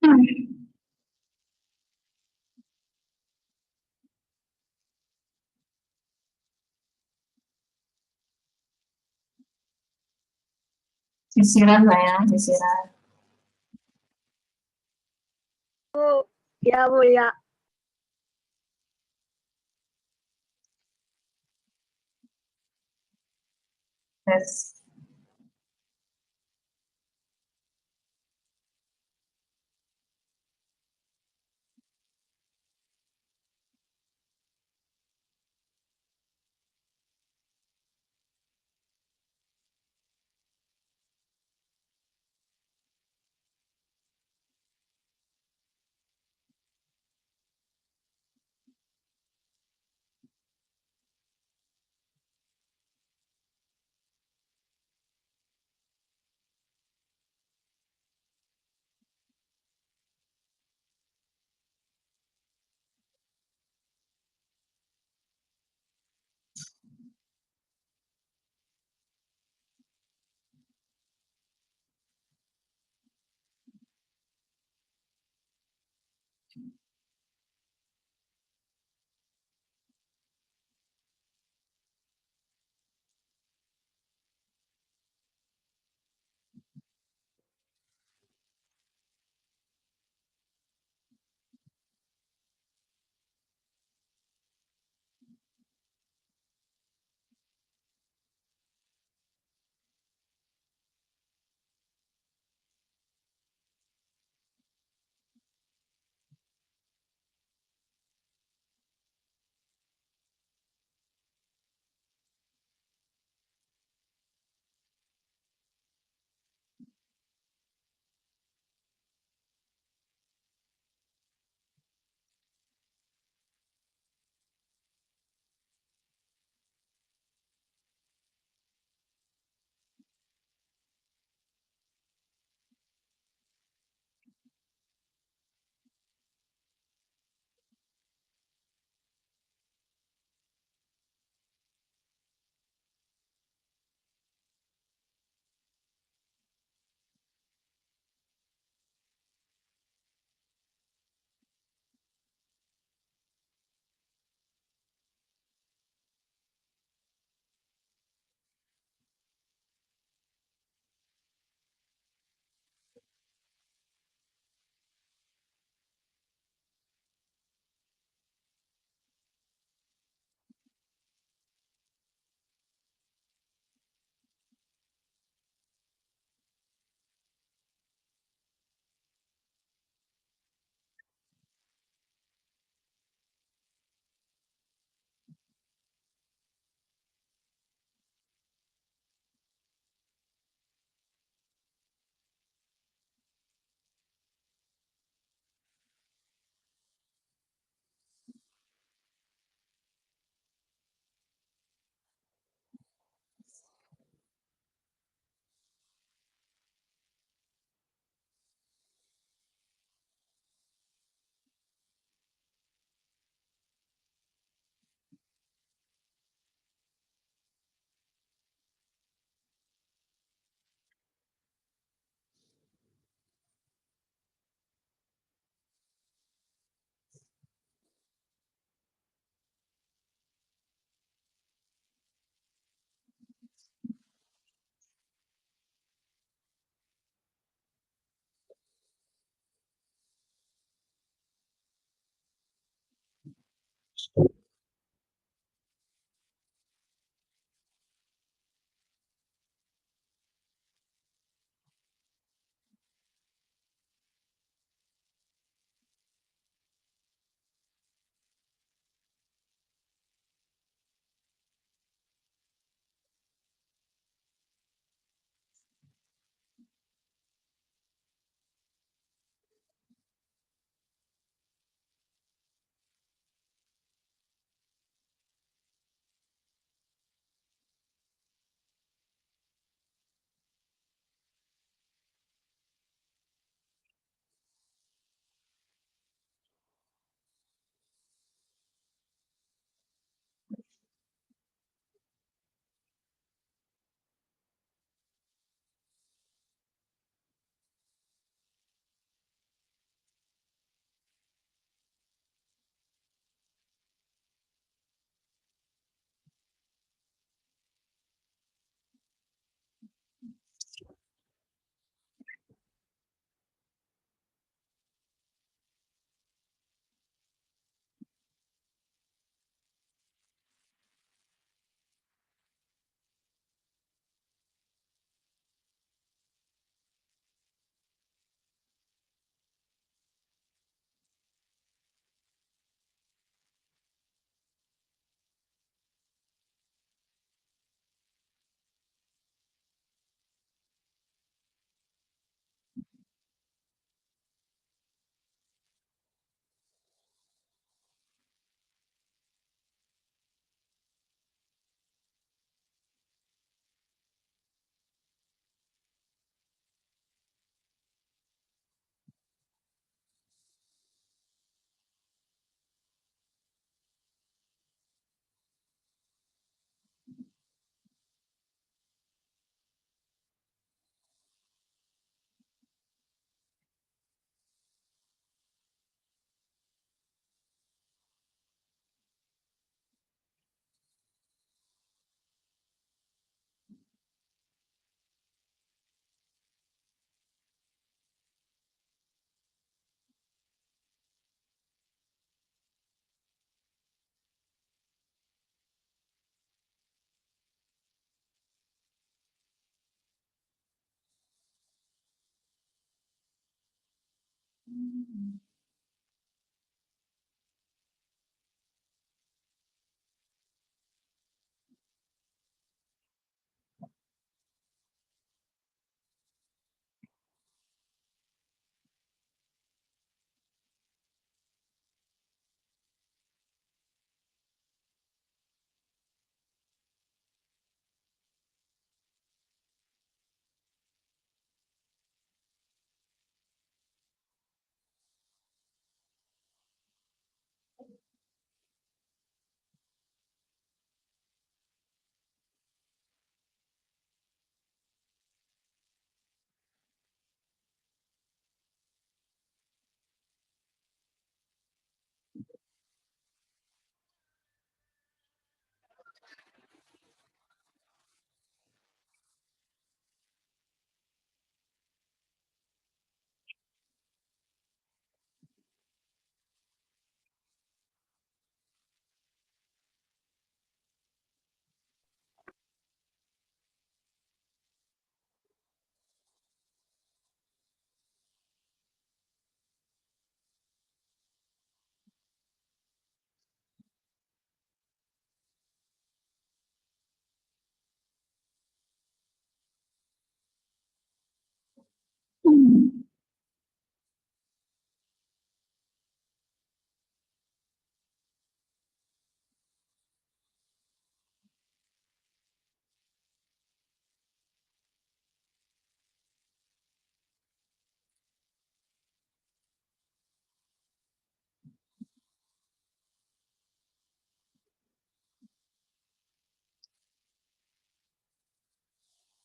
Hmm. Sisiran lah ya, sisiran. Oh, ya Bu ya. Tes.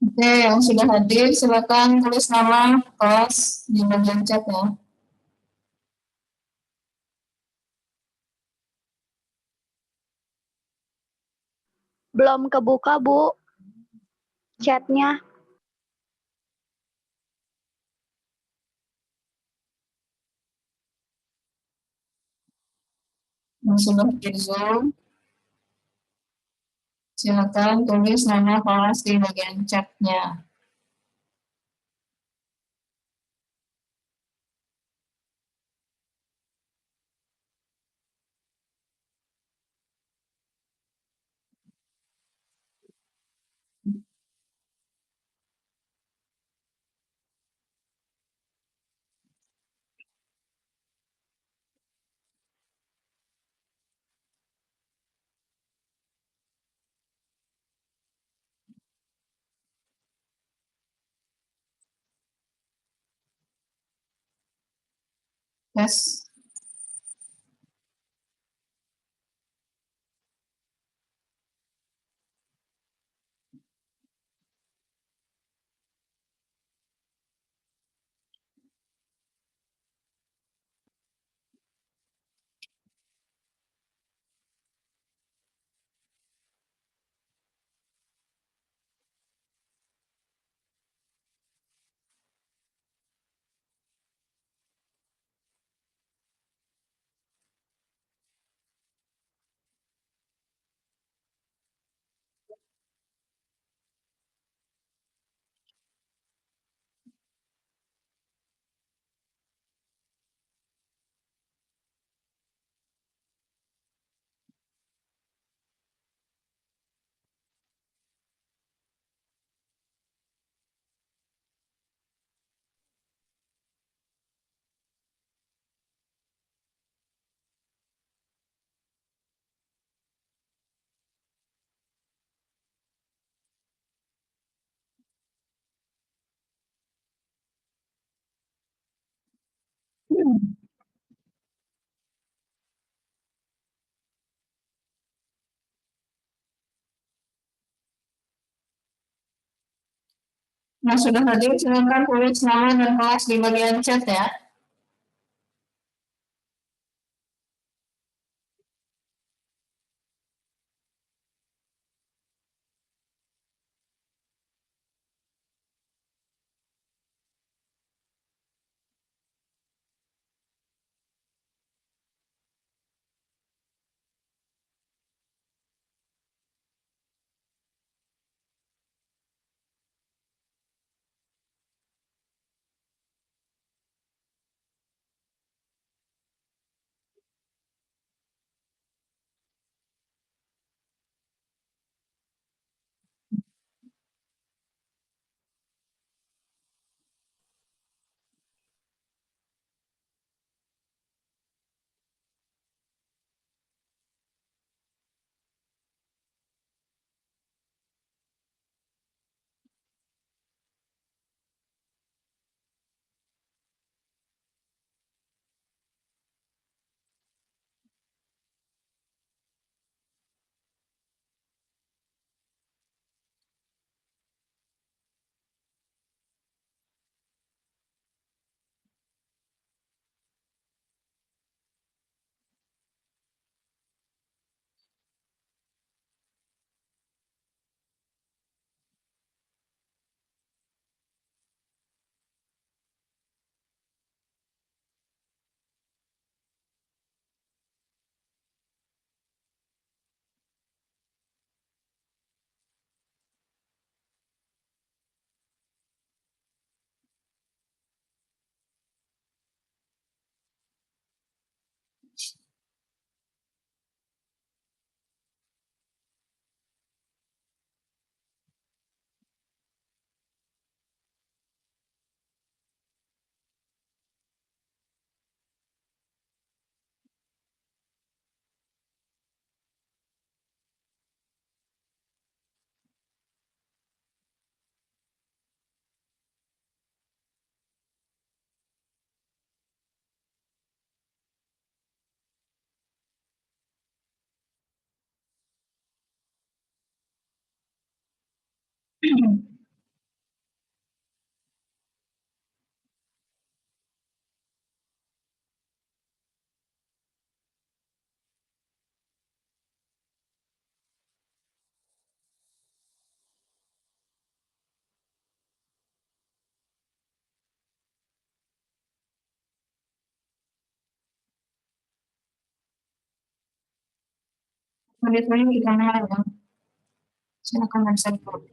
Oke, yang sudah hadir silakan tulis nama kelas di bagian chat ya. Belum kebuka, Bu. Chatnya. Yang sudah hadir Zoom, silakan tulis nama kelas di bagian chatnya. Yes. Nah, sudah hadir, silakan tulis nama dan kelas di bagian chat ya. Menit-menit kita mulai ya. Silakan bisa dulu.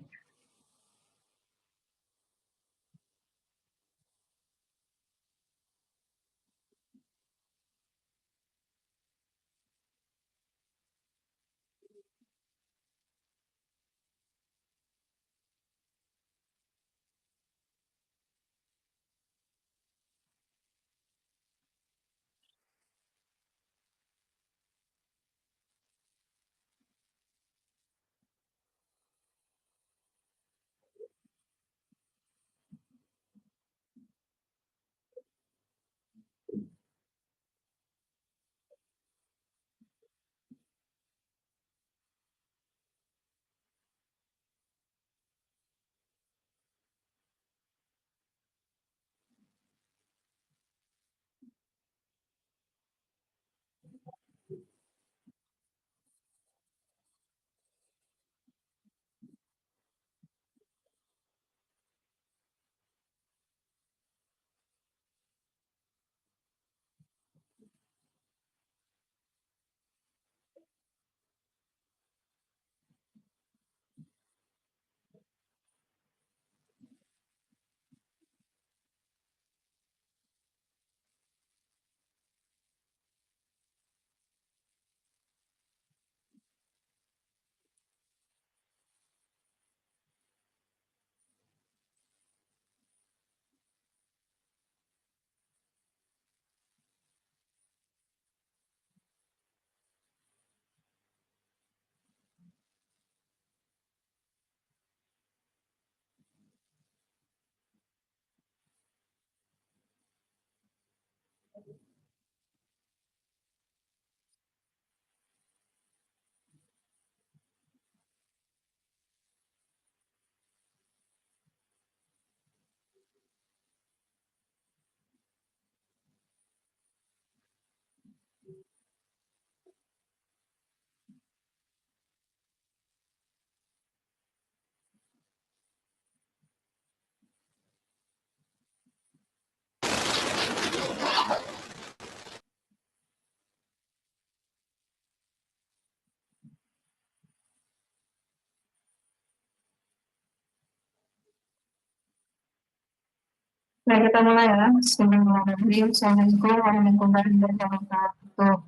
Nah, kita mulai ya. Bismillahirrahmanirrahim. Assalamualaikum warahmatullahi wabarakatuh.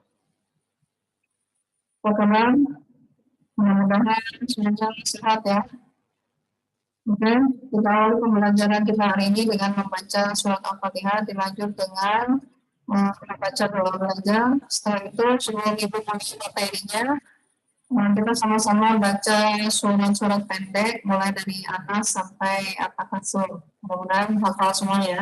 Pertama, mudah-mudahan semuanya sehat ya. Oke, kita awali pembelajaran kita hari ini dengan membaca surat Al-Fatihah, dilanjut dengan membaca doa belajar. Setelah itu, sebelum ibu mulai materinya, kita sama-sama baca surat-surat pendek, mulai dari atas sampai atas. Mudah-mudahan hafal semua ya.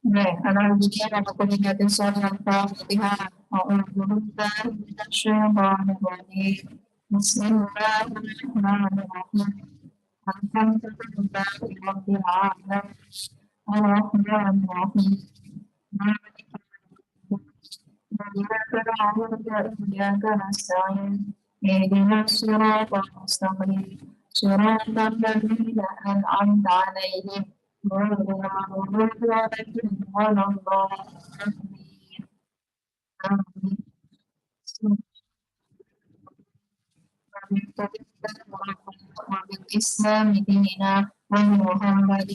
Baik, ada ujian atau peningkatan suara Al-Fatihah. A'udzubillahi minasyaitonirrajim. Bismillahirrahmanirrahim. Alhamdulillahi rabbil alamin. Ar-Rahmanir-Rahim. Maliki إياك نعبد وإياك نستعين اهدنا الصراط المستقيم صراط الذين أنعمت عليهم غير المغضوب عليهم ولا الضالين آمين وبالإسلام دينا وبمحمد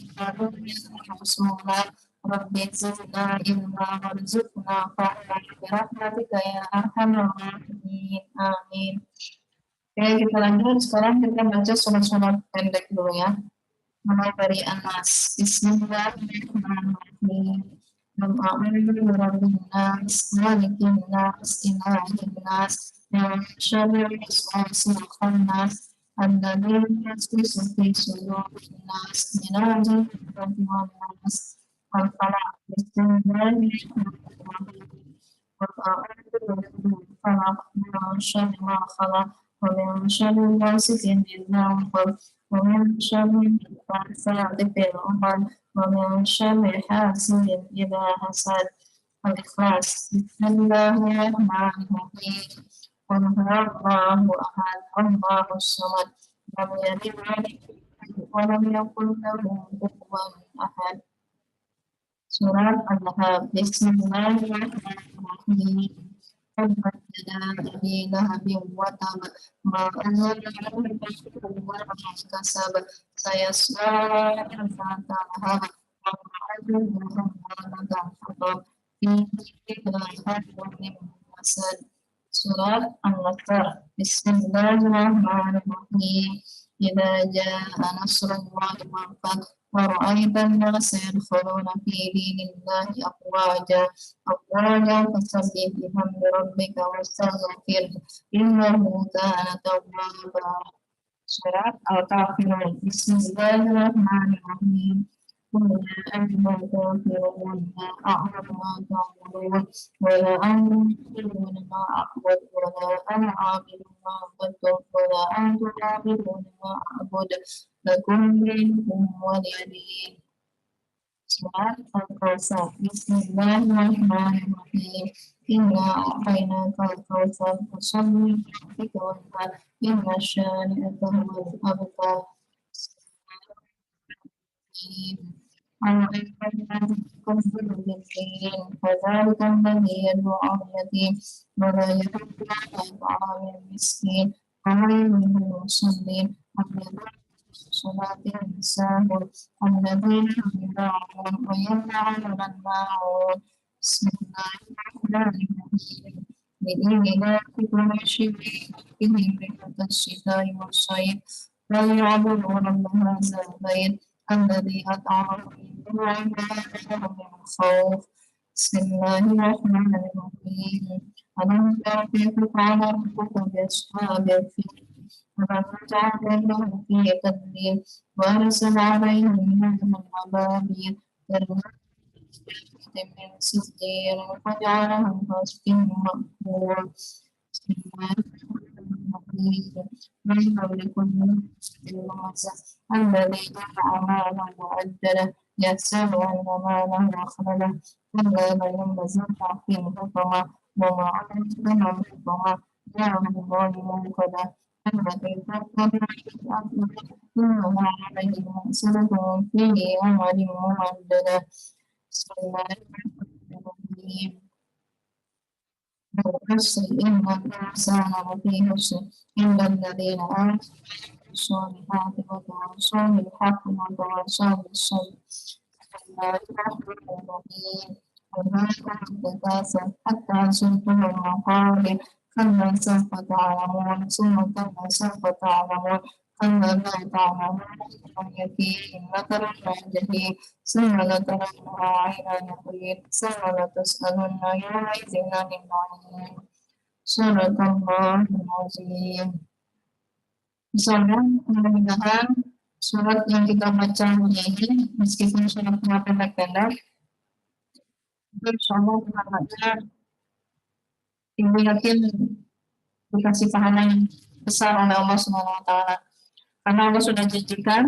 رسولا رب زدنا علما وارزقنا فهما برحمتك يا أرحم الراحمين آمين. Oke, kita lanjut. Sekarang kita baca surat-surat pendek dulu ya. Mulai dari Anas. Bismillahirrahmanirrahim. Nas, malikin nas, ilahin nas, yang syarri iswasi khannas, alladhi yaswisu fi sudurin nas, minal jinnati wan nas. Al-Falaq. Bismillahirrahmanirrahim. Al-a'udzu birabbil falaq, min syarri ma khalaq, wa min syarri ghasiqin idza waqab, ومن شر الغاسق العقد ومن شر حاسد إذا حسد. الإخلاص. بسم الله الرحمن الرحيم. قل هو الله أحد الله الصمد لم يلد ولم يكن له كفوا أحد. Surat Al-Lahab. Bismillahirrahmanirrahim. Tabbat yada abi lahabin wa tab. Ma anzalna alaihi wa kasab. Sayasla fata lahab. Wa ma'aduhu hamdan fatab. Fi dhikrillahi wa min masad. Surat Al-Nasr. Bismillahirrahmanirrahim. Idza jaa nasrullahi wal fath ورأيت الناس يدخلون في دين الله أفواجا فسبح بحمد ربك واستغفره إنه كان توابا. Surat Al-Kafirun. Bismillahirrahmanirrahim. قل يا أيها الكافرون لا أعبد ما تعبدون ولا أنتم ما أعبد ولا أنا عابد ما عبدتم ولا أنتم عابدون ما أعبد لكم دينكم ولي دين. Surat Al-Kautsar. Bismillahirrahmanirrahim. Inna a'tainaka al-kautsar fasalli lirabbika wanhar inna syani'aka huwal abtar. أرأيت الذي يكذب بالدين فذلك الذي يدعو اليتيم ولا يحض على طعام المسكين وويل للمصلين الذين صلاتهم ساهون الذين يراءون ويمنعون الماعون. بسم الله الرحمن الرحيم. لإيلاف قريش رحلة الشتاء والصيف فليعبدوا رب هذا البيت الذي أطعمهم من جوع وآمنهم من خوف. بسم الله الرحمن الرحيم. ألم تر كيف فعل ربك بأصحاب الفيل فلم يجعل بينهم في تدبير وأرسل عليهم ريحا أبابيل ترميهم من سجيل فجعلهم كعصف مأكول. بسم الله الرحمن الرحيم. من لكل الذي جمع مالا وعدله يحسب أن ماله أخلده كلا لينبذن في الحطمة وما أدرك ما الحطمة نعم الظالم كذا التي تطلع إنها عليهم مؤصدة في عمل ممددة. بسم الله الرحمن الرحيم. والعصر إن الإنسان لفي خسر إلا الذين آمنوا الصالحات وتواصوا بالحق وتواصوا بالصبر. بسم الله الرحمن الرحيم. وهذا التكاثر حتى زرتم المقابر كلا سوف تعلمون ثم كلا سوف تعلمون كلا لا تعلمون اليقين لترون الجحيم ثم لترونها عين اليقين ثم لتسألن يومئذ عن النعيم. صدق الله العظيم. Misalnya, mudah-mudahan surat yang kita baca ini, meskipun suratnya pendek-pendek, itu insya Allah pahalanya, Ibu yakin dikasih pahala yang besar oleh Allah Subhanahu Wa Taala. Karena Allah sudah janjikan,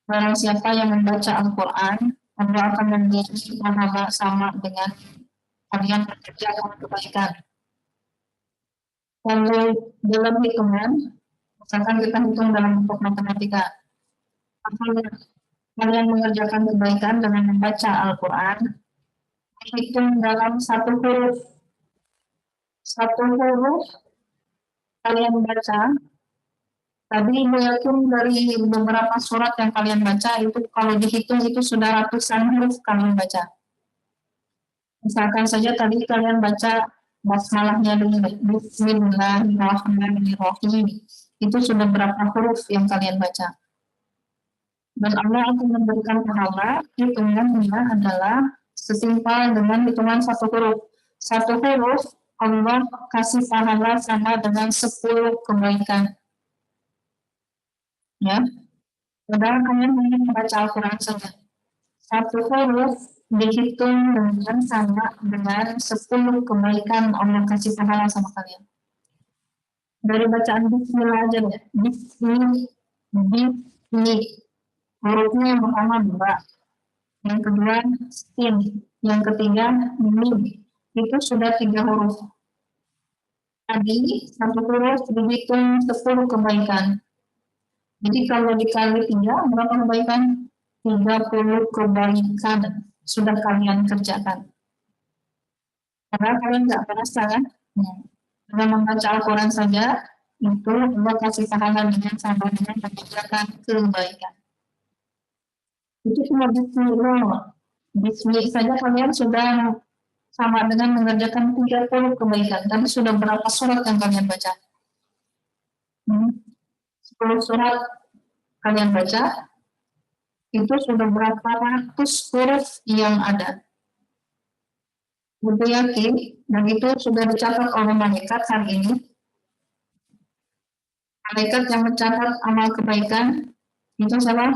barang siapa yang membaca Al-Quran, Allah akan memberi pahala sama dengan kalian bekerja dalam kebaikan. Kalau dalam hitungan, misalkan kita hitung dalam bentuk matematika, apabila kalian mengerjakan kebaikan dengan membaca Al-Quran, hitung dalam satu huruf kalian baca. Tadi Ibu yakin dari beberapa surat yang kalian baca itu kalau dihitung itu sudah ratusan huruf kalian baca. Misalkan saja tadi kalian baca basmalahnya dulu, Bismillahirrahmanirrahim. Itu sudah berapa huruf yang kalian baca. Dan Allah akan memberikan pahala, hitungannya adalah sesimpel dengan hitungan satu huruf. Satu huruf, Allah kasih pahala sama dengan 10 kebaikan. Ya, padahal kalian ingin membaca Al-Quran saja. Satu huruf dihitung dengan sama dengan 10 kebaikan Allah kasih pahala sama kalian. Dari bacaan Bismillah aja ya. Ini hurufnya yang pertama ba, yang kedua sin, yang ketiga mim. Itu sudah 3 huruf. Tadi satu huruf dihitung 10 kebaikan. Jadi kalau dikali 3, berapa kebaikan? 30 kebaikan sudah kalian kerjakan. Karena kalian nggak merasa kan? Dengan membaca Al-Quran saja, itu Allah kasih pahala dengan sama dengan mengerjakan kebaikan. Itu cuma bismillah. Bismillah saja kalian sudah sama dengan mengerjakan 30 kebaikan. Tapi sudah berapa surat yang kalian baca? 10 surat kalian baca, itu sudah berapa ratus huruf yang ada. Untuk yakin, dan itu sudah dicatat oleh malaikat hari ini. Malaikat yang mencatat amal kebaikan, itu salah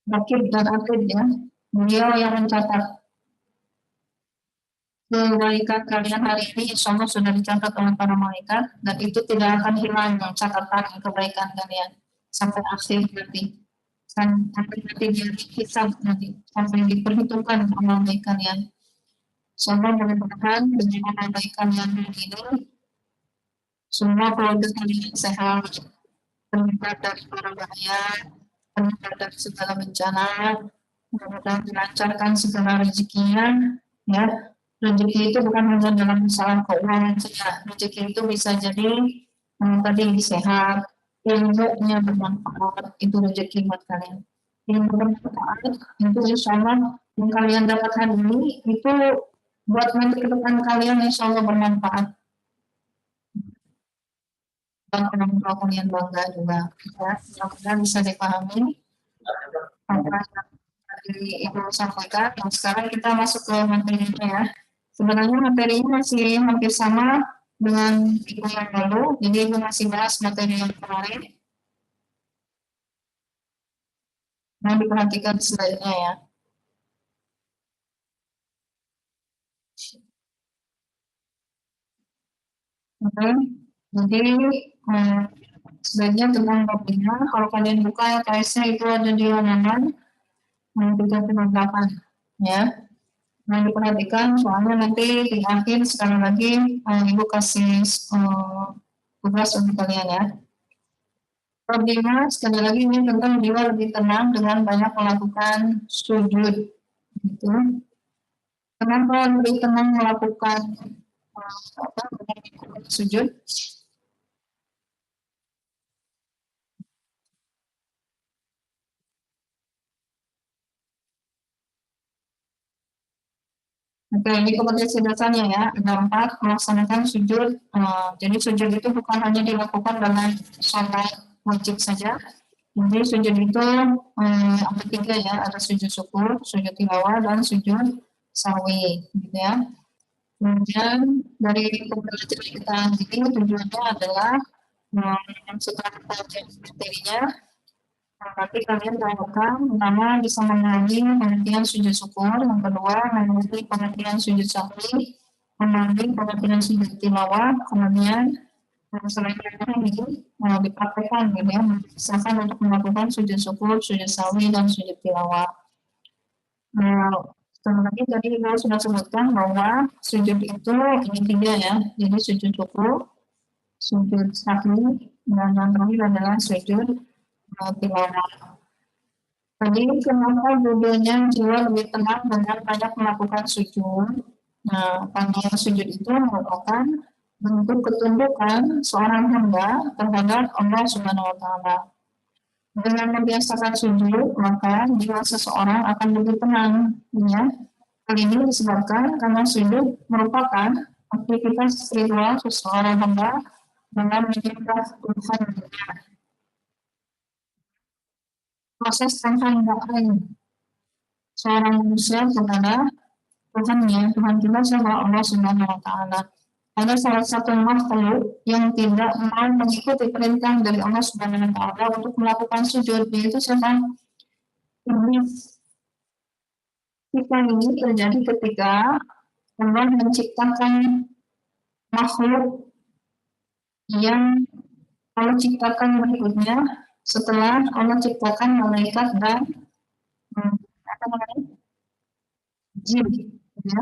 Rakib dan Atid ya. Beliau yang mencatat kebaikan kalian hari ini, insya Allah sudah dicatat oleh para malaikat, dan itu tidak akan hilang catatan kebaikan kalian sampai akhir nanti. Sampai nanti dihisab nanti, sampai diperhitungkan amal baik kalian. Insya mudah-mudahan dengan amal baik kalian ini, semua keluarga kalian sehat, terhindar dari para bahaya, terhindar dari segala bencana, mudah-mudahan dilancarkan segala rezekinya, ya. Rezeki itu bukan hanya dalam masalah keuangan saja. Rezeki itu bisa jadi tadi sehat, ilmunya bermanfaat, itu rezeki buat kalian. Ilmu bermanfaat itu insya Allah yang kalian dapat hari ini itu buat nanti ke depan kalian insya Allah bermanfaat. Dan orang tua kalian bangga juga. Ya, mudah-mudahan bisa dipahami apa yang tadi Ibu sampaikan. Nah, sekarang kita masuk ke materinya ya. Sebenarnya materinya masih hampir sama dengan Ibu yang lalu, jadi Ibu masih bahas materi yang kemarin. Nah, diperhatikan slide-nya ya. Oke, jadi slide-nya tentang topiknya. Kalau kalian buka LKS-nya itu ada di halaman 38 ya. Nah, diperhatikan soalnya nanti di akhir sekali lagi Ibu kasih tugas untuk kalian ya. Problemnya sekali lagi ini tentang jiwa lebih tenang dengan banyak melakukan sujud. Gitu. Kenapa lebih tenang melakukan sujud? Oke, ini kompetensi dasarnya ya. Ada 4, melaksanakan sujud. Jadi sujud itu bukan hanya dilakukan dalam sholat wajib saja. Jadi sujud itu ada 3 ya. Ada sujud syukur, sujud tilawah, dan sujud sahwi. Gitu ya. Kemudian dari pembelajaran kita ini tujuannya adalah setelah kita materinya, nanti kalian lakukan pertama bisa mengenali pengertian sujud syukur, yang kedua mengerti pengertian sujud sahwi, mengenali pengertian sujud tilawah, kemudian selain itu dipraktekkan gitu ya, misalkan untuk melakukan sujud syukur, sujud sahwi, dan sujud tilawah. Sebenarnya tadi kita sudah sebutkan bahwa sujud itu ini 3 ya, jadi sujud syukur, sujud sahwi, dan yang terakhir adalah sujud tilawah. Jadi kenapa judulnya jiwa lebih tenang dengan banyak melakukan sujud? Nah, panggilan sujud itu merupakan bentuk ketundukan seorang hamba terhadap Allah Subhanahu wa Ta'ala. Dengan membiasakan sujud, maka jiwa seseorang akan lebih tenang. Ya. Hal ini disebabkan karena sujud merupakan aktivitas spiritual seseorang hamba dengan menyembah Tuhan. Proses penghambaaan seorang manusia kepada Tuhannya, Tuhan kita adalah Allah Subhanahu wa Ta'ala. Ada salah satu makhluk yang tidak mau mengikuti perintah dari Allah Subhanahu wa Ta'ala untuk melakukan sujud, yaitu siapa? Iblis. Kita ini terjadi ketika Allah menciptakan makhluk yang Allah ciptakan berikutnya setelah Allah ciptakan malaikat dan apa namanya jin, ya.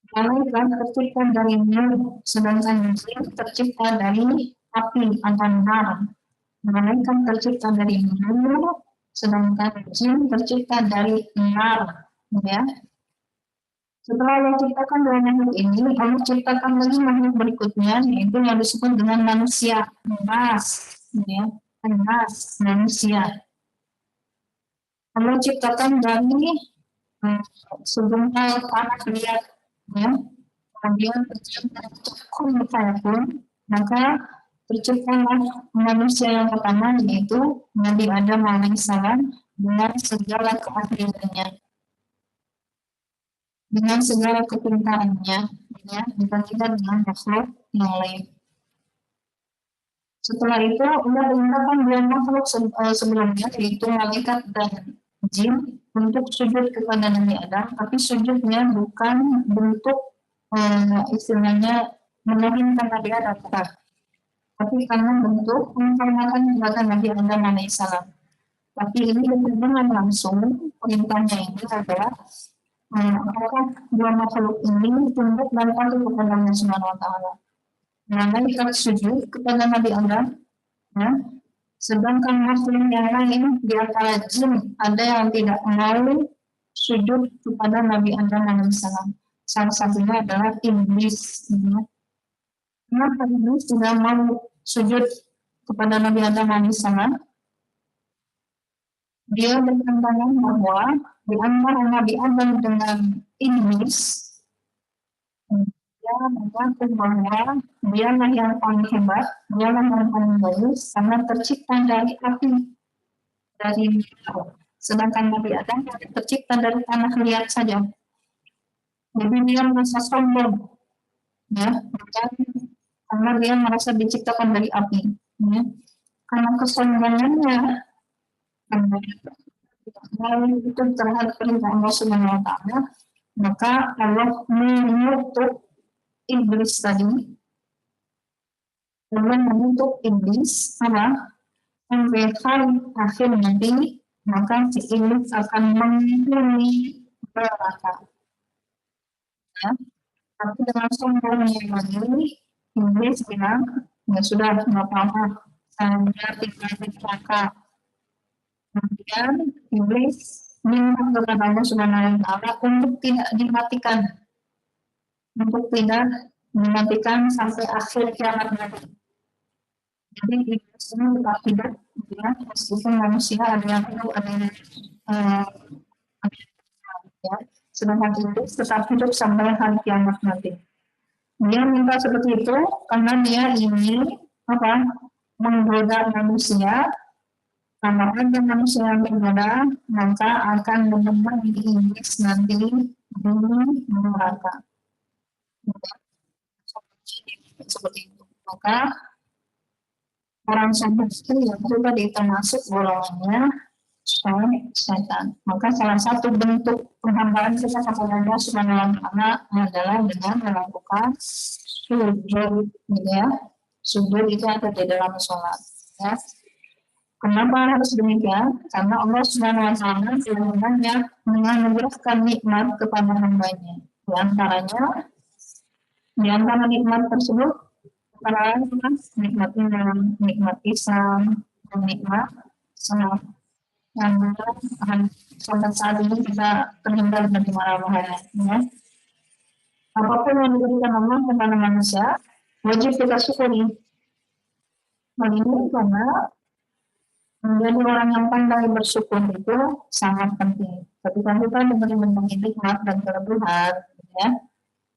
Malaikat tercipta dari nur, sedangkan jin tercipta dari api atau nar. Malaikat tercipta dari nur, sedangkan jin tercipta dari nar, ya. Setelah Allah ciptakan dua makhluk ini, Allah ciptakan lagi makhluk berikutnya, yaitu yang disebut dengan manusia, nas, ya, nas, manusia. Allah ciptakan dari sebentar tanah liat, ya. Kemudian tercipta kun fayakun, maka terciptalah manusia yang pertama yaitu Nabi Adam alaihissalam dengan segala keahliannya, dengan segala kepintarannya, ya, dibandingkan dengan makhluk yang lain. Setelah itu Allah perintahkan dua makhluk sebelumnya yaitu malaikat dan jin untuk sujud kepada Nabi Adam, tapi sujudnya bukan bentuk istilahnya memohonkan Nabi Adam, tapi karena bentuk menghormatan kepada Nabi Adam alaihissalam. Tapi ini berhubungan langsung perintahnya ini adalah apakah dua makhluk ini tunduk dan patuh kepada Allah Subhanahu Wa Taala. Malaikat sujud kepada Nabi Adam, ya. Sedangkan makhluk yang lain di antara jin ada yang tidak mau sujud kepada Nabi Adam alaihissalam. Salah satunya adalah iblis. Kenapa iblis tidak mau sujud kepada Nabi Adam alaihissalam? Dia bertentangan bahwa di antara Nabi Adam dengan iblis, dia mengaku bahwa dialah yang paling hebat, dialah yang paling bagus, karena tercipta dari api, dari minyak. Sedangkan Nabi Adam tercipta dari tanah liat saja. Jadi dia merasa sombong, ya, karena dia merasa diciptakan dari api, ya. Karena kesombongannya, itu terhadap perintah Allah Subhanahu Wa Taala, maka Allah mengutuk iblis tadi. Allah mengutuk iblis apa? Sampai hari akhir nanti, maka si iblis akan menghuni neraka. Ya. Tapi dengan sombongnya lagi, iblis bilang, ya sudah, nggak apa-apa, saya tinggal di neraka. Kemudian iblis minta kepada Allah Subhanahu Wa Taala untuk tidak dimatikan, untuk tidak dimatikan sampai akhir kiamat nanti. Jadi iblis ini tetap hidup, ya, meskipun manusia ada yang hidup, ada yang ya. Sedangkan iblis tetap hidup sampai hari kiamat nanti. Dia minta seperti itu karena dia ingin apa? Menggoda manusia. Kalau ada manusia yang bergoda, maka akan menemani iblis nanti di neraka. Seperti itu. Maka orang sombong itu yang juga termasuk golongannya setan. Maka salah satu bentuk penghambaan kita kepada Allah Subhanahu Wa Taala adalah dengan melakukan sujud, ya. Sujud itu ada di dalam sholat, ya. Kenapa harus demikian? Karena Allah Subhanahu Wa Taala sebenarnya menganugerahkan nikmat kepada hambanya. Di antara nikmat tersebut adalah nikmat iman, nikmat Islam, dan nikmat salat. Yang sampai saat ini kita terhindar dari mara bahaya. Ya. Apapun yang diberikan Allah kepada manusia, wajib kita syukuri. Hal ini karena menjadi orang yang pandai bersyukur itu sangat penting. Ketika kita diberi berbagai nikmat dan kelebihan, ya,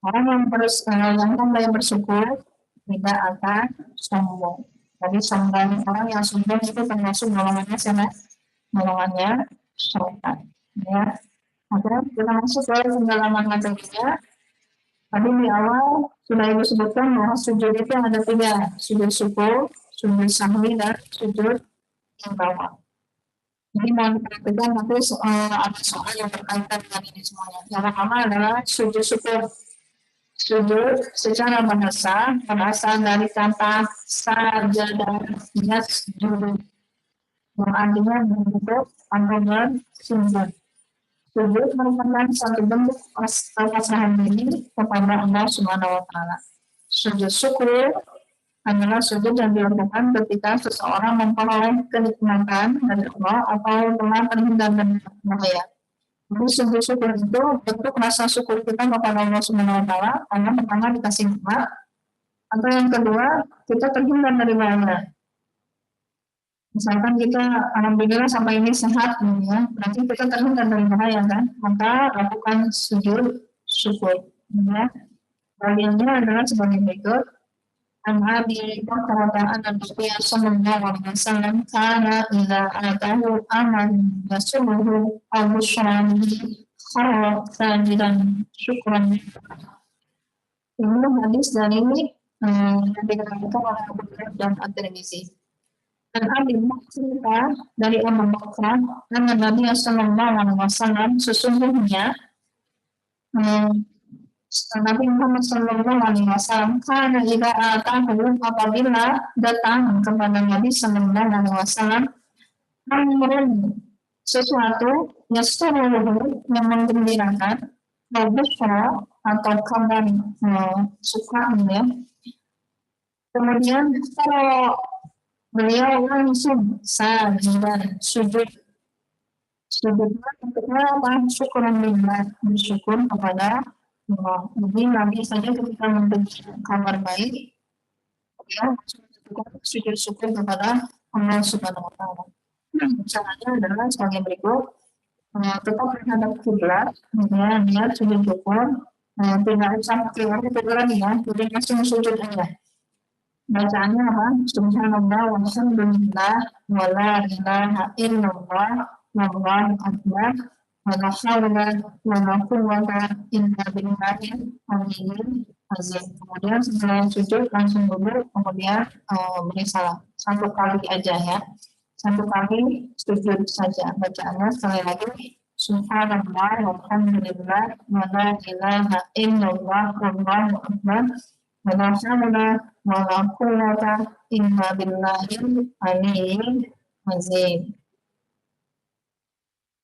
orang yang pandai bersyukur tidak akan sombong. Jadi sombong, orang yang sombong itu termasuk golongannya siapa? Golongannya syaitan. Ya, akhirnya kita masuk ke pendalaman materinya. Tadi di awal sudah ibu sebutkan bahwa sujud itu ada 3, sujud syukur, sujud sahwi, dan sujud yang bawah. Jadi mau diperhatikan nanti ada soal yang berkaitan dengan ini semuanya. Yang pertama adalah sujud syukur. Sujud secara bahasa berasal dari kata sajadah yasjudu yang artinya bentuk atau bersujud. Sujud merupakan satu bentuk pasrahan diri kepada Allah Subhanahu wa Ta'ala. Sujud syukur adalah sujud yang dilakukan ketika seseorang memperoleh kenikmatan dari Allah atau telah terhindar dari bahaya. Jadi sujud syukur itu bentuk rasa syukur kita kepada Allah Subhanahu wa Ta'ala karena pertama dikasih nikmat, atau yang kedua kita terhindar dari bahaya. Misalkan kita alhamdulillah sampai ini sehat ya, berarti kita terhindar dari bahaya kan, maka lakukan sujud syukur ya. Bagiannya adalah sebagai berikut. An Abi Bakar an-Nabi sallallahu alaihi wasallam kana idza atahu aman yasumuhu aw bushrani kharra sajidan syukran. Ini hadis dari yang dikatakan oleh Abu Hurairah dan At-Tirmizi. Dan Abi Bakar dari Abu Bakar dan Nabi sallallahu alaihi wasallam sesungguhnya Nabi Muhammad Sallallahu Alaihi Wasallam karena jika atahu apabila datang kepada Nabi Sallallahu Alaihi Wasallam amrun sesuatu yasruhu yang menggembirakan busyra atau kabar suka ya. Kemudian kalau beliau langsung sajidan sujudnya untuknya apa? Syukuran lillah, bersyukur kepada Allah. Jadi Nabi saja ketika mendengar kabar baik, beliau sujud syukur kepada Allah Subhanahu wa Ta'ala. Caranya adalah sebagai berikut. Tetap menghadap kiblat, kemudian niat sujud syukur, tidak usah pakai waktu lagi ya, jadi langsung sujud aja. Bacaannya apa? Subhanallah walhamdulillah wala ilaha illallah wallahu akbar wala haula wala quwwata illa billahil aliyyil azim. Kemudian setelah sujud langsung duduk, kemudian beri salam. Satu kali aja ya. Satu kali sujud saja. Bacaannya sekali lagi Subhanallah walhamdulillah wala ilaha illallah wallahu akbar wala haula wala quwwata illa billahil aliyyil azim.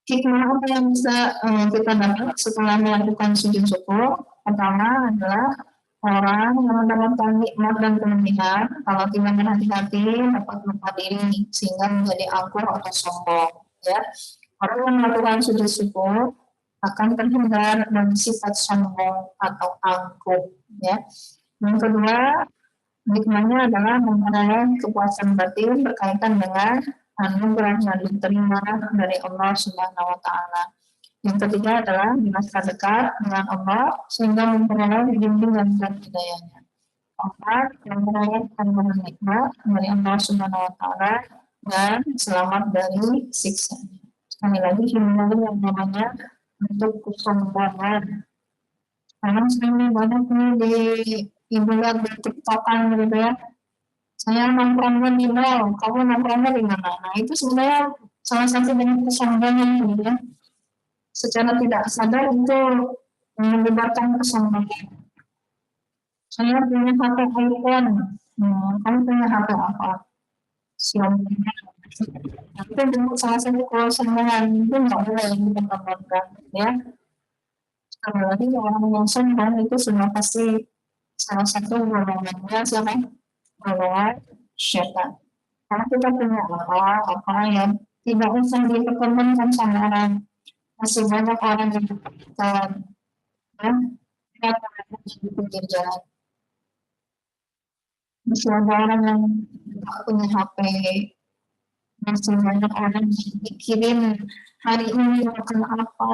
Hikmah apa yang bisa kita dapat setelah melakukan sujud syukur? Pertama adalah orang yang mendapatkan nikmat dan kelebihan kalau tidak berhati-hati dapat lupa diri sehingga menjadi angkuh atau sombong. Ya, orang yang melakukan sujud syukur akan terhindar dari sifat sombong atau angkuh. Ya. Yang kedua, hikmahnya adalah memperoleh kepuasan batin berkaitan dengan anugerah yang diterima dari Allah Subhanahu wa Ta'ala. Yang ketiga adalah merasa dekat dengan Allah sehingga memperoleh bimbingan dan hidayahnya. Keempat, memperoleh anugerah nikmat dari Allah Subhanahu wa Ta'ala dan selamat dari siksanya. Sekali lagi hindari yang namanya untuk kesombongan. Sekarang sering banyak nih di lihat di TikTokan gitu ya. Saya nongkrongnya di mall, kamu nongkrongnya di mana? Nah itu sebenarnya salah satu bentuk kesombongan gitu ya. Secara tidak sadar itu menyebabkan kesombongan. Saya punya HP iPhone, kamu punya HP apa? Xiaomi. Itu bentuk salah satu kesombongan itu nggak boleh dipertontonkan ya. Sekali lagi orang yang sombong itu sudah pasti salah satu golongannya siapa? Golongan syaitan. Karena kita punya apa yang tidak usah dipertemukan sama orang. Masih banyak orang yang berpikiran ya, di pinggir jalan. Masih ada orang yang tidak punya HP. Masih banyak orang yang mikirin hari ini makan apa,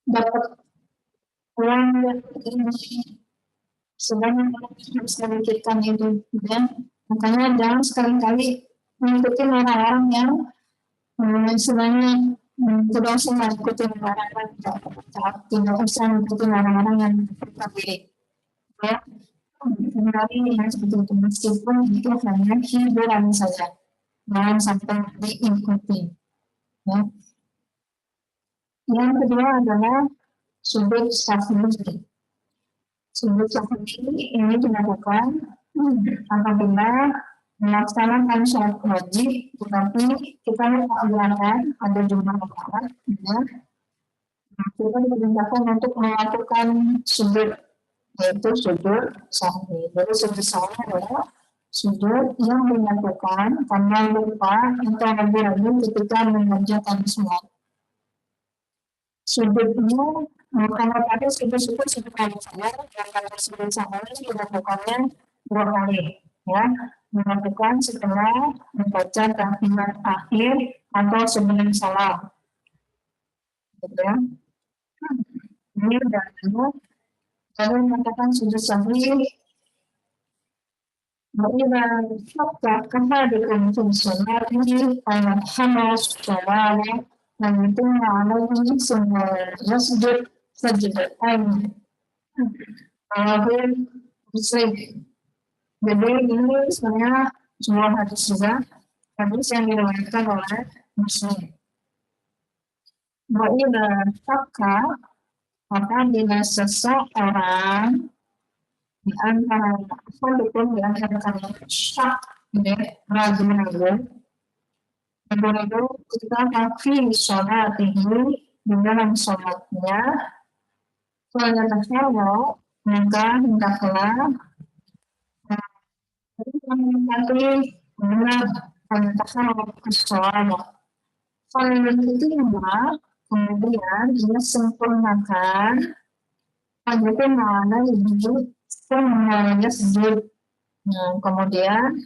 dapat uang ini. Sebenarnya harus memikirkan itu ya. Makanya jangan sekali-kali mengikuti orang-orang yang sebenarnya tidak usah mengikuti orang-orang tidak usah mengikuti orang-orang yang berbeda ya. Hindari yang seperti itu meskipun itu hanya hiburan saja, jangan sampai diikuti ya. Yang kedua adalah sujud sahwi. Sujud sahwi ini dilakukan apabila melaksanakan sholat wajib, tetapi kita mengabaikan ada jumlah rakaat, ya. Kita diperintahkan untuk melakukan sujud, yaitu sujud sahwi. Jadi sujud sahwi adalah sujud yang dilakukan karena lupa atau ragu-ragu ketika mengerjakan sholat. Sujudnya kalau tadi sujud-sujud seperti saya, dan kalau sujud sahwi dilakukannya 2 kali, ya. Dilakukan setelah membaca tahiyat akhir atau sebelum salam, gitu ya. Ini dalilnya. Lalu mengatakan sujud sahwi, وإذا شك أحدكم في الصلاة فيرحمه الصلاة ويتم عليه ثم يسجد سجدتين. Muslim. Jadi ini sebenarnya sebuah hadis juga, hadis yang diriwayatkan oleh Muslim. Wa'idha syakka, maka bila seseorang di antara di antara kalian syak, ragu-ragu kita hafi sholatihi di dalam sholatnya, soalnya maka hendaklah mendekati benar ke sholat. Kalau itu kemudian dia sempurnakan agar mana lebih semuanya sujud. Nah, kemudian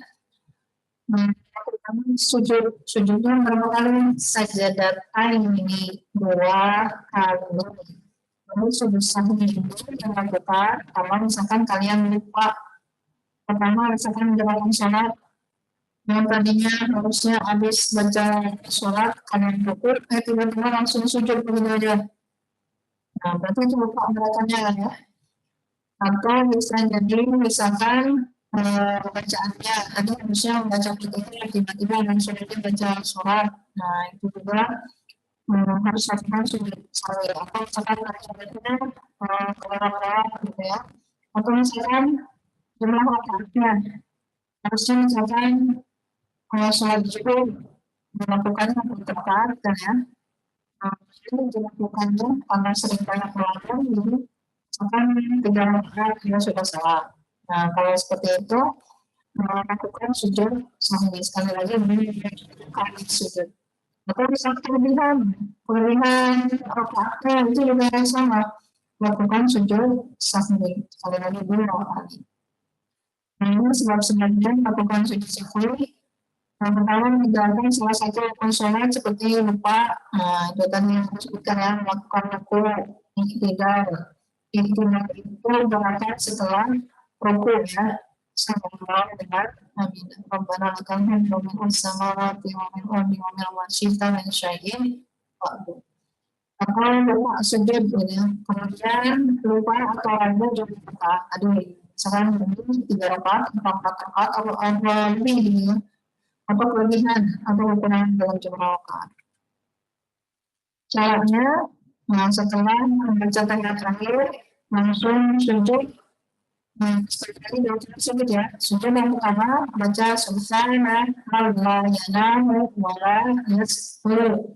sujudnya berapa kali? Sajadatain ini 2 kali. Lalu sujud sahwi ini dilakukan kalau misalkan kalian lupa. Pertama, misalkan menjalankan sholat yang tadinya harusnya habis baca sholat kalian rukuk, tiba-tiba langsung sujud begitu aja. Nah, berarti itu lupa bacanya kan ya. Atau bisa jadi misalkan bacaannya tadi harusnya membaca Fatihah tiba-tiba langsung baca sholat. Nah, itu juga harus lakukan sujud sahwi. Atau misalkan bacanya kelewat gitu ya. Atau misalkan jumlah rakaatnya harusnya misalkan sholat zuhur melakukannya tepat kan ya. Ini dilakukannya karena sering banyak melanggar, jadi misalkan 3 rakaat ya sudah salah. Nah, kalau seperti itu melakukan sujud sahwi, sekali lagi ini kali sujud. Atau bisa kelebihan rakaatnya itu juga sama, lakukan sujud sahwi sekali lagi 2 kali. Nah, ini sebab-sebabnya melakukan sujud sahwi. Yang pertama menjalankan salah satu rukun sholat seperti lupa, itu tadi yang disebutkan ya, melakukan rukuk, iktidal itu berangkat setelah rukuk ya, sama dengan amin. Rabbana lakal hamdu min as-samawati wa min ardi wa min wasyita min syai'in fa'du. Atau lupa sujud ya, kemudian lupa atau ragu juga ada misalkan 3 rakaat, 4 rakaat atau lebih ya, atau kelebihan atau kekurangan dalam jumlah rakaat. Caranya, setelah membaca tahiyat terakhir langsung sujud. Sekali baca sujud ya. Sujud yang pertama baca subhana Allah yanamu wala yasfur.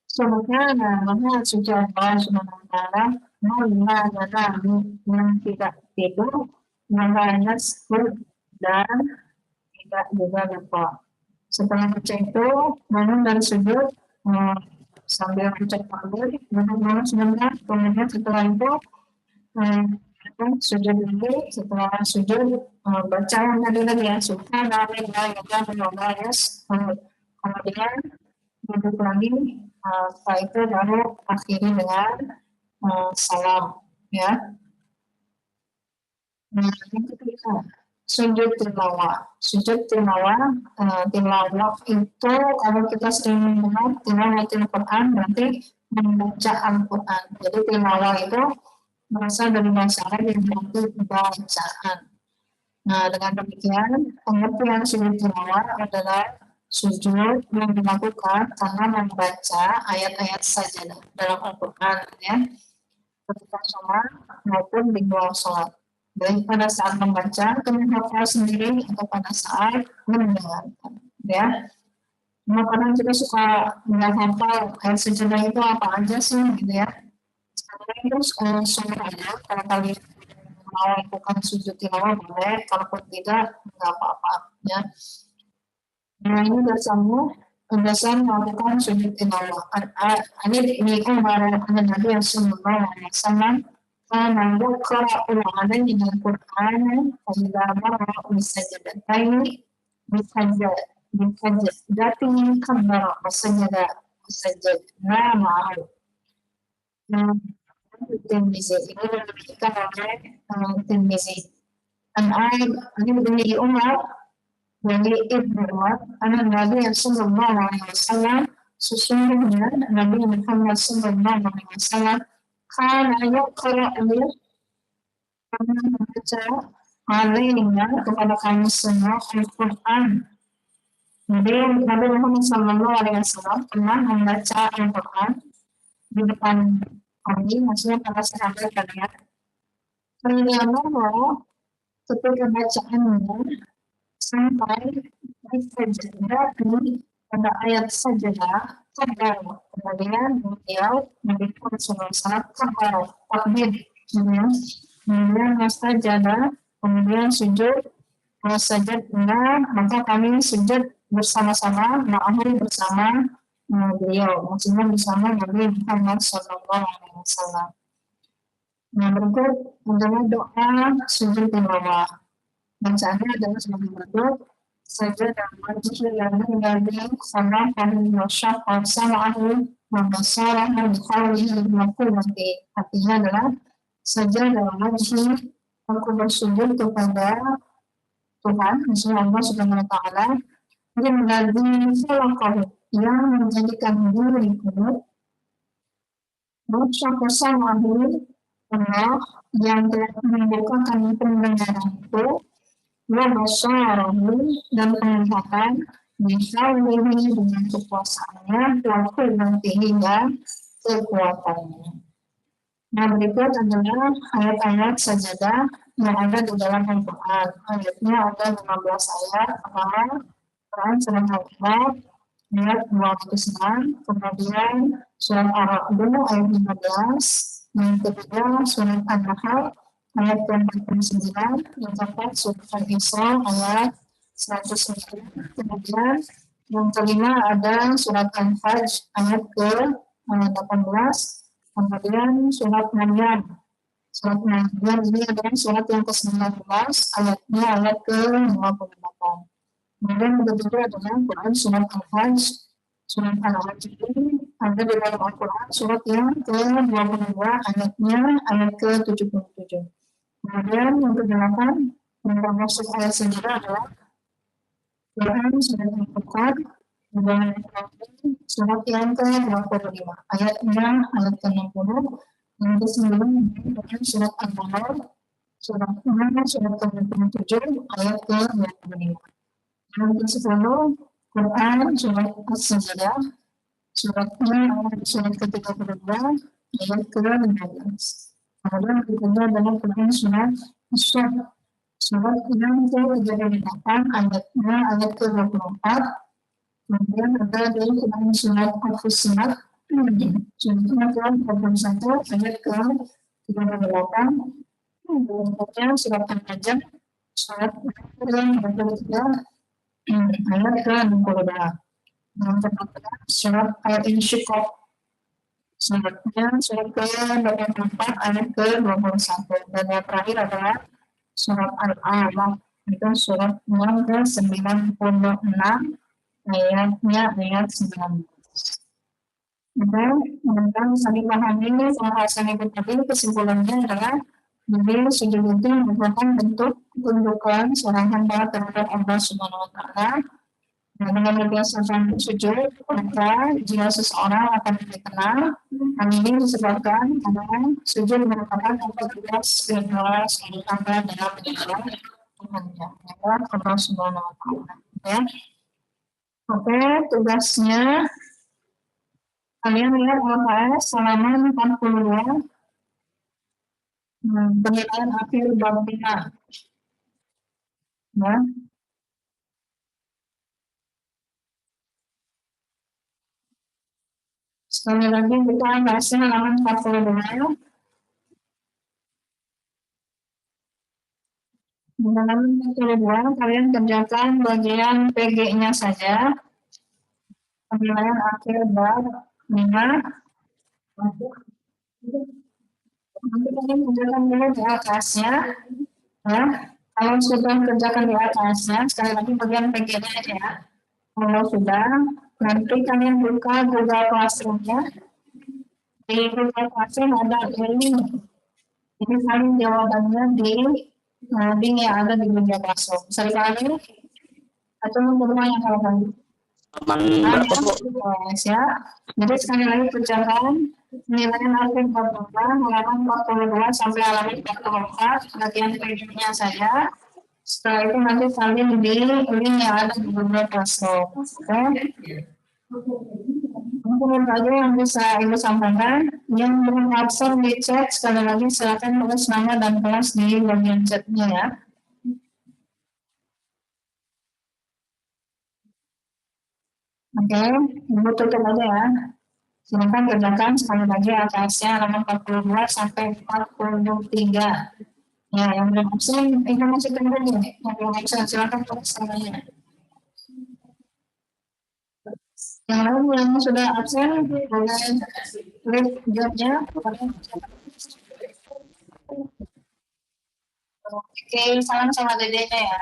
Subhana maha suci Allah subhanahu wa ta'ala, Allah yanamu yang tidak tidur, wala yasfur dan tidak juga lupa. Setelah baca itu bangun dari sujud sambil baca takbir, bangun sebentar, kemudian setelah itu sujud dulu. Setelah sujud baca yang tadi ya, subhanallah kemudian duduk lagi, setelah itu baru akhiri dengan salam ya. Nah, yang ketiga sujud tilawah. Sujud tilawah, tilawah itu kalau kita sering mendengar tilawatil Quran berarti membaca Al-Quran. Jadi tilawah itu berasal dari bahasa Arab yang berarti bacaan. Nah, dengan demikian pengertian sujud tilawah adalah sujud yang dilakukan karena membaca ayat-ayat sajadah dalam Al-Quran ya. ketika sholat maupun di luar sholat. Baik pada saat membaca, menghafal sendiri atau pada saat mendengarkan. Ya, kadang kita suka nggak hafal ayat sejenak itu apa aja sih gitu ya. Sekarang itu sumber aja kalau kalian mau lakukan sujud tilawah boleh, kalaupun tidak nggak apa-apa ya. Nah ini dasar melakukan sujud tilawah. Ini Umar Nabi Sallallahu Alaihi Wasallam karena yaqra'u alaihi al-Qur'an fa idza marra bisajdatayni bisajdatin kabbara wa sajadna ma'ahu. Nah, Tirmizi ini diriwayatkan oleh Tirmizi. Ini dari Umar dari Ibnu Umar, anak Nabi Sallallahu Alaihi Wasallam, sesungguhnya Nabi Muhammad Sallallahu Alaihi Wasallam kana yaqra'u karena membaca alaina kepada kami semua Al-Quran. Nabi Muhammad Sallallahu Alaihi Wasallam pernah membaca Al-Quran di depan kami, maksudnya para sahabat kalian. Ternyata ketika bacaannya sampai sajadah pada ayat sajadah kabar, kemudian beliau Nabi Muhammad SAW kabar takbir, kemudian sajadah, kemudian sujud sajadna, maka kami sujud bersama-sama, ma'ahu bersama beliau, maksudnya bersama Nabi Muhammad SAW. Nah, berikut adalah doa sujud tilawah. Bacaannya adalah sebagai berikut: sajadah wajhihi lillahi khalafahu wa syaqqa sam'ahu wa basarahu bi hawlihi wa quwwatihi. Artinya adalah sajadah wajhi, aku bersujud kepada Tuhan, maksudnya Allah Subhanahu wa taala, lillahi khalaqahu, yang menjadikan diriku, wa syaqqa sam'ahu, Allah yang telah membukakan pendengaranku, wa basarahu, dan penglihatan, bihawlihi, dengan kekuasaannya, wa quwwatihi, dan kekuatannya. Nah, berikut adalah ayat-ayat sajadah yang ada di dalam Al-Quran. Ayatnya ada 15 ayat. Pertama, Quran surat Al-Qur'an ayat 26, kemudian surat Ar-Ra'd ayat 15, yang ketiga surat An-Nahl ayat 49, yang keempat surat Al-Isra ayat 109, kemudian yang kelima ada surat Al-Fajr ayat ke-18, kemudian surat Maryam. Surat Maryam ini adalah surat yang ke-19, ayatnya ayat ke-28. Kemudian yang ketiga adalah Quran surat Al-Fajr. Surat Al-Fajr ini ada di dalam Al-Quran surat yang ke-22, ayatnya ayat ke-77. Kemudian yang ke-8 yang termasuk ayat sejarah adalah Quran surat Al-Furqan, surat yang ke-25, ayatnya ayat ke-60. Yang ke-9 adalah surat Al-Baqarah, surat ke-27, ayat ke-25. Yang ke-10 Quran surat As-Sajdah, surat ke-32, ayat ke-15. Kemudian berikutnya adalah Quran surat As-Saff, surat yang ke-38, ayatnya ayat ke-24. Kemudian ada di Quran surat Al-Fussilat, surat ke-21, ayat ke-38. Kemudian surat Al-Najm, surat ke-23, ayat ke-62. Yang kedua surat Al-Insyiqaq, suratnya surat ke-84 ayat ke-21, dan yang terakhir adalah surat Al-A'raf, itu surat yang ke-96, ayatnya ayat 19. Dan tentang saling pahami pembahasan itu tadi, kesimpulannya adalah jadi sujud itu merupakan bentuk ketundukan seorang hamba terhadap Allah Subhanahu wa taala. Nah, dengan membiasakan sujud, maka jika seseorang akan dikenal, hal ini disebabkan karena sujud merupakan aktivitas spiritual seorang hamba dalam menyembah Tuhannya, adalah Allah Subhanahu wa taala. Ya. Oke, tugasnya kalian lihat LKS selama 42 Penilaian akhir bab 5. Ya. Sekali lagi kita bahasnya halaman 42. Di halaman 42 kalian kerjakan bagian PG-nya saja. Penilaian akhir bab 5. Nanti kalian kerjakan dulu di atasnya. Ya. Kalau sudah kerjakan di atasnya, sekali lagi bagian PG-nya ya. Kalau sudah, nanti kalian buka Google Classroom-nya. Di Google Classroom ada ini. Ini kalian jawabannya di link yang ada di Google Classroom. Sekali atau rumah yang kalian Berapa, Bu? ya. Jadi sekali lagi kerjakan nilai akhir halaman 42 sampai halaman 44 bagian PG-nya saja. Setelah itu nanti kalian di link yang ada di Google Classroom. Oke. Mungkin saja yang bisa Ibu sampaikan. Yang belum absen di chat, sekali lagi silakan tulis nama dan kelas di bagian chatnya ya. Oke, Ibu tutup aja ya. Silakan kerjakan sekali lagi atasnya halaman 42 sampai 43. Ya, yang belum absen, informasi tunggu nih. Yang belum absen, silakan tulis namanya. Yang lain yang sudah absen, boleh klik jawabnya. Oke, salam sama dedenya ya.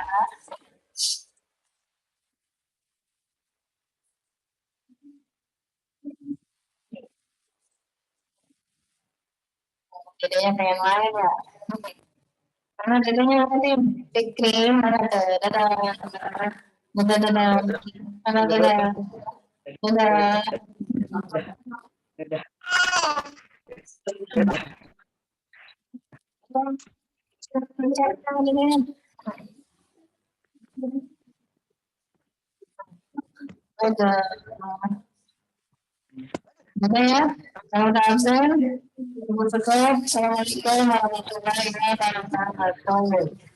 Dedenya pengen main ya. Karena dedenya nanti big cream, dadah, dadah, dadah, dadah, dadah, dadah, dadah. Dadah. Dadah ya. Kalau udah absen, Ibu tutup. Assalamualaikum warahmatullahi wabarakatuh.